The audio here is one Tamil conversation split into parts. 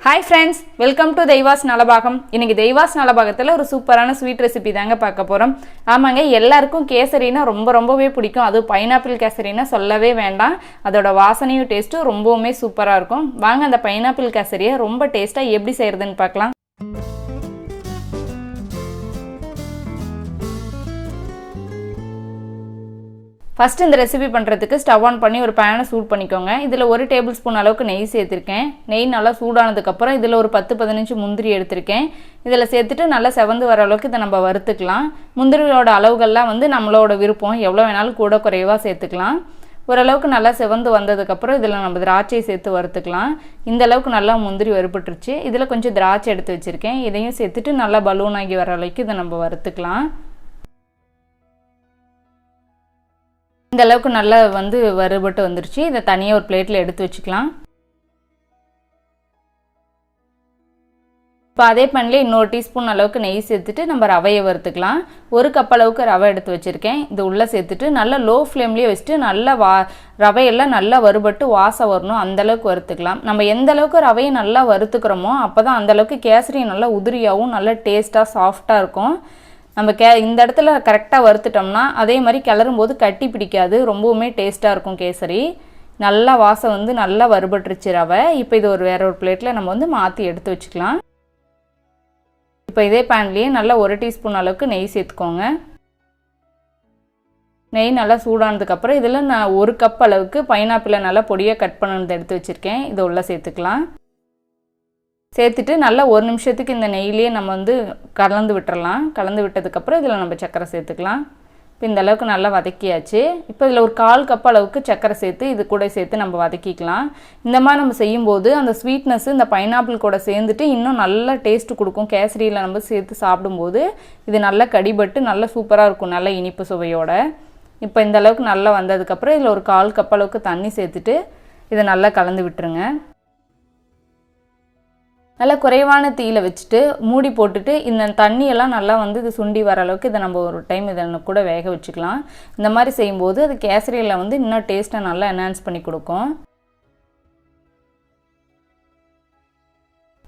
Hi friends, welcome to தெய்வாஸ் Nalabagam. இன்னைக்கு தெய்வாஸ் நலபாகத்துல ஒரு சூப்பரான ஸ்வீட் ரெசிபி தாங்க பார்க்க போறோம். ஆமாங்க, எல்லாருக்கும் கேசரினா ரொம்பவே பிடிக்கும். அது பைனாப்பிள் கேசரினா சொல்லவே வேண்டாம். அதோட வாசனையும் டேஸ்டும் ரொம்பவே சூப்பரா இருக்கும். வாங்க அந்த பைனாப்பிள் கேசரியை ரொம்ப டேஸ்டா எப்படி செய்யறதுன்னு பார்க்கலாம். ஃபர்ஸ்ட் இந்த ரெசிபி பண்ணுறதுக்கு ஸ்டவ் ஆன் பண்ணி ஒரு பேனை சூட் பண்ணிக்கோங்க. இதில் 1 டேபிள் ஸ்பூன் அளவுக்கு நெய் சேர்த்துருக்கேன். நெய் நல்லா சூடானதுக்கப்புறம் இதில் ஒரு 10-15 முந்திரி எடுத்திருக்கேன். இதில் சேர்த்துட்டு நல்லா செவந்து வர அளவுக்கு இதை நம்ம வறுத்துக்கலாம். முந்திரியோட அளவுகள்லாம் நம்மளோட விருப்பம், எவ்வளோ வேணாலும் கூட குறைவாக சேர்த்துக்கலாம். ஓரளவுக்கு நல்லா செவந்து வந்ததுக்கப்புறம் இதில் நம்ம திராட்சையை சேர்த்து வறுத்துக்கலாம். இந்த அளவுக்கு நல்லா முந்திரி வறுபட்டுருச்சு. இதில் கொஞ்சம் திராட்சை எடுத்து வச்சுருக்கேன். இதையும் சேர்த்துட்டு நல்லா பலூன் ஆகி வர அளவுக்கு இதை நம்ம வறுத்துக்கலாம். இந்த அளவுக்கு நல்லா வறுபட்டு வந்துருச்சு. இதை தனியாக ஒரு பிளேட்டில் எடுத்து வச்சுக்கலாம். இப்போ அதே பேனில் இன்னொரு டீஸ்பூன் அளவுக்கு நெய் சேர்த்துட்டு நம்ம ரவையை வறுத்துக்கலாம். 1 கப் அளவுக்கு ரவை எடுத்து வச்சுருக்கேன். இது உள்ளே சேர்த்துட்டு நல்லா லோ ஃப்ளேம்லேயே வச்சுட்டு நல்லா ரவையெல்லாம் நல்லா வறுபட்டு வாசம் வரணும், அந்தளவுக்கு வறுத்துக்கலாம். நம்ம எந்த அளவுக்கு ரவையை நல்லா வறுத்துக்கிறோமோ அப்போ தான் அந்தளவுக்கு கேசரி நல்லா உதிரியாகவும் நல்லா டேஸ்ட்டாக சாஃப்டாக இருக்கும். நம்ம இந்த இடத்துல கரெக்டாக வறுத்துட்டோம்னா அதே மாதிரி கிளறும்போது கட்டி பிடிக்காது, ரொம்பவுமே டேஸ்ட்டாக இருக்கும் கேசரி. நல்லா வாசம் நல்லா வறுபட்டுருச்சு ரவை. இப்போ இது வேற ஒரு பிளேட்டில் நம்ம மாற்றி எடுத்து வச்சுக்கலாம். இப்போ இதே பேன்லேயே நல்லா 1 டீஸ்பூன் அளவுக்கு நெய் சேர்த்துக்கோங்க. நெய் நல்லா சூடானதுக்கப்புறம் இதில் நான் 1 கப் அளவுக்கு பைனாப்பிளை நல்லா பொடியாக கட் பண்ணது எடுத்து வச்சுருக்கேன். இதை உள்ளே சேர்த்துக்கலாம். சேர்த்துட்டு நல்லா 1 நிமிஷத்துக்கு இந்த நெய்லேயே நம்ம கலந்து விட்டுறலாம். கலந்து விட்டதுக்கப்புறம் இதில் நம்ம சர்க்கரை சேர்த்துக்கலாம். இப்போ இந்த அளவுக்கு நல்லா வதக்கியாச்சு. இப்போ இதில் ஒரு 1/4 கப் அளவுக்கு சர்க்கரை சேர்த்து இது கூட சேர்த்து நம்ம வதக்கிக்கலாம். இந்த மாதிரி நம்ம செய்யும்போது அந்த ஸ்வீட்னஸ் இந்த பைனாப்பிள் கூட சேர்ந்துட்டு இன்னும் நல்ல டேஸ்ட்டு கொடுக்கும். கேசரியில் நம்ம சேர்த்து சாப்பிடும்போது இது நல்லா கடிபட்டு நல்லா சூப்பராக இருக்கும், நல்ல இனிப்பு சுவையோட. இப்போ இந்த அளவுக்கு நல்லா வந்ததுக்கப்புறம் இதில் ஒரு 1/4 கப் அளவுக்கு தண்ணி சேர்த்துட்டு இதை நல்லா கலந்து விட்டுருங்க. நல்லா குறைவான தீயில வச்சுட்டு மூடி போட்டுட்டு இந்த தண்ணியெல்லாம் நல்லா இது சுண்டி வர அளவுக்கு இதை நம்ம ஒரு டைம் இதில் கூட வேக வச்சுக்கலாம். இந்த மாதிரி செய்யும்போது அது கேசரியில் இன்னும் டேஸ்ட்டை நல்லா என்ஹான்ஸ் பண்ணி கொடுக்கும்.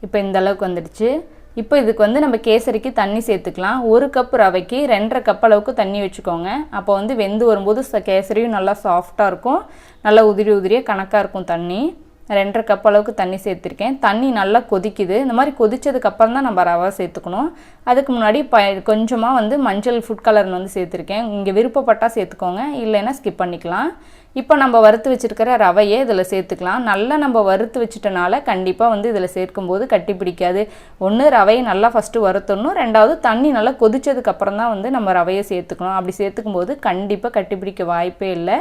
இப்போ இந்த அளவுக்கு வந்துடுச்சு. இப்போ இதுக்கு நம்ம கேசரிக்கு தண்ணி சேர்த்துக்கலாம். 1 கப் ரவைக்கு 2.5 கப் அளவுக்கு தண்ணி வச்சுக்கோங்க. அப்போ வெந்து வரும்போது கேசரியும் நல்லா சாஃப்டாக இருக்கும், நல்லா உதிரியாக கணக்காக இருக்கும் தண்ணி. 2.5 கப் அளவுக்கு தண்ணி சேர்த்துருக்கேன். தண்ணி நல்லா கொதிக்குது. இந்த மாதிரி கொதிச்சதுக்கப்புறம் தான் நம்ம ரவை சேர்த்துக்கணும். அதுக்கு முன்னாடி கொஞ்சமாக மஞ்சள் ஃபுட் கலர் சேர்த்துருக்கேன். இங்கே விருப்பப்பட்டால் சேர்த்துக்கோங்க, இல்லைன்னா ஸ்கிப் பண்ணிக்கலாம். இப்போ நம்ம வறுத்து வச்சுருக்கிற ரவையை இதில் சேர்த்துக்கலாம். நல்லா நம்ம வறுத்து வச்சுட்டனால கண்டிப்பாக இதில் சேர்க்கும்போது கட்டி பிடிக்காது. ஒன்று ரவையை நல்லா ஃபஸ்ட்டு வறுத்தணும், 2வது தண்ணி நல்லா கொதிச்சதுக்கப்புறம் தான் நம்ம ரவையை சேர்த்துக்கணும். அப்படி சேர்த்துக்கும்போது கண்டிப்பாக கட்டி பிடிக்க வாய்ப்பே இல்லை,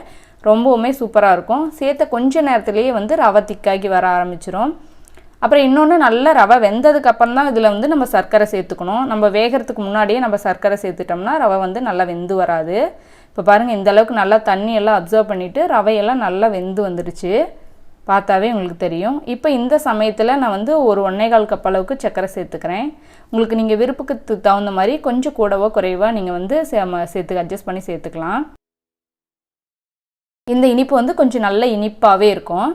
ரொம்பவுமே சூப்பராக இருக்கும். சேர்த்த கொஞ்ச நேரத்துலேயே ரவை திக்காகி வர ஆரம்பிச்சிடும். அப்புறம் இன்னொன்று, நல்லா ரவை வெந்ததுக்கப்புறம் தான் இதில் நம்ம சர்க்கரை சேர்த்துக்கணும். நம்ம வேகிறதுக்கு முன்னாடியே நம்ம சர்க்கரை சேர்த்துட்டோம்னா ரவை நல்லா வெந்து வராது. இப்போ பாருங்கள், இந்த அளவுக்கு நல்லா தண்ணியெல்லாம் அப்சர்வ் பண்ணிவிட்டு ரவையெல்லாம் நல்லா வெந்து வந்துடுச்சு, பார்த்தாவே உங்களுக்கு தெரியும். இப்போ இந்த சமயத்தில் நான் ஒரு 1.25 கப் அளவுக்கு சர்க்கரை சேர்த்துக்கிறேன். உங்களுக்கு நீங்கள் விருப்பத்துக்கு தகுந்த மாதிரி கொஞ்சம் கூடவோ குறைவாக நீங்கள் சேர்த்து அட்ஜஸ்ட் பண்ணி சேர்த்துக்கலாம். இந்த இனிப்பு கொஞ்சம் நல்ல இனிப்பாகவே இருக்கும்.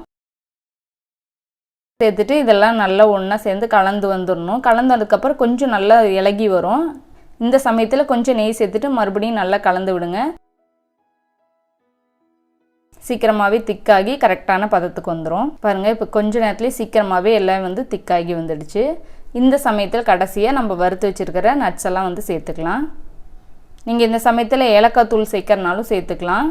சேர்த்துட்டு இதெல்லாம் நல்லா ஒன்றா சேர்ந்து கலந்து வந்துடணும். கலந்ததுக்கப்புறம் கொஞ்சம் நல்லா இலகி வரும். இந்த சமயத்தில் கொஞ்சம் நெய் சேர்த்துட்டு மறுபடியும் நல்லா கலந்து விடுங்க. சீக்கிரமாகவே திக்காகி கரெக்டான பதத்துக்கு வந்துடும். பாருங்கள், இப்போ கொஞ்ச நேரத்துலேயே சீக்கிரமாகவே எல்லாம் திக்காகி வந்துடுச்சு. இந்த சமயத்தில் கடைசியாக நம்ம வறுத்து வச்சுருக்கிற நட்ஸ் எல்லாம் சேர்த்துக்கலாம். நீங்கள் இந்த சமயத்தில் ஏலக்காய் தூள் சேர்க்கறனாலும் சேர்த்துக்கலாம்.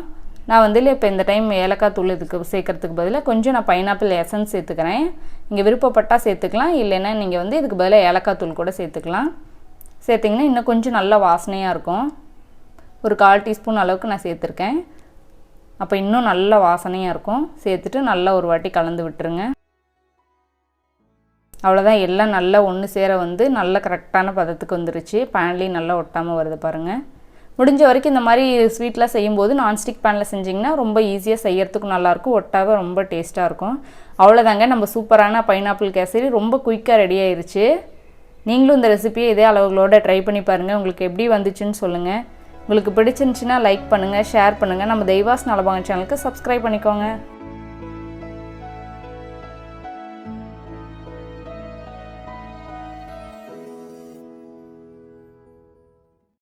நான் இப்போ இந்த டைம் ஏலக்காய் தூள் இதுக்கு சேர்க்கறதுக்கு பதிலாக கொஞ்சம் நான் பைனாப்பிள் எசன்ஸ் சேர்த்துக்கிறேன். நீங்கள் விருப்பப்பட்டால் சேர்த்துக்கலாம், இல்லைன்னா நீங்கள் இதுக்கு பதிலாக ஏலக்காய் தூள் கூட சேர்த்துக்கலாம். சேர்த்திங்கன்னா இன்னும் கொஞ்சம் நல்லா வாசனையாக இருக்கும். ஒரு 1/4 டீஸ்பூன் அளவுக்கு நான் சேர்த்துருக்கேன். அப்போ இன்னும் நல்ல வாசனையாக இருக்கும். சேர்த்துட்டு நல்லா ஒரு வாட்டி கலந்து விட்டுருங்க. அவ்வளோதான், எல்லாம் நல்லா ஒன்று சேர நல்ல கரெக்டான பதத்துக்கு வந்துருச்சு. பேன்லேயும் நல்லா ஒட்டாமல் வருது பாருங்கள். முடிஞ்ச வரைக்கும் இந்த மாதிரி ஸ்வீட்லாம் செய்யும்போது நான்ஸ்டிக் பேனில் செஞ்சிங்கன்னா ரொம்ப ஈஸியாக செய்யறதுக்கும் நல்லாயிருக்கும், ஒட்டாவே ரொம்ப டேஸ்ட்டாக இருக்கும். அவ்வளோதாங்க, நம்ம சூப்பரான பைனாப்பிள் கேசரி ரொம்ப குயிக்காக ரெடி ஆயிடுச்சு. நீங்களும் இந்த ரெசிபியை இதே அளவுகளோடு ட்ரை பண்ணி பாருங்கள். உங்களுக்கு எப்படி வந்துச்சுன்னு சொல்லுங்கள். உங்களுக்கு பிடிச்சிருந்துச்சின்னா லைக் பண்ணுங்கள், ஷேர் பண்ணுங்கள். நம்ம தெய்வாஸ் நலபாகம் சேனலுக்கு சப்ஸ்கிரைப் பண்ணிக்கோங்க.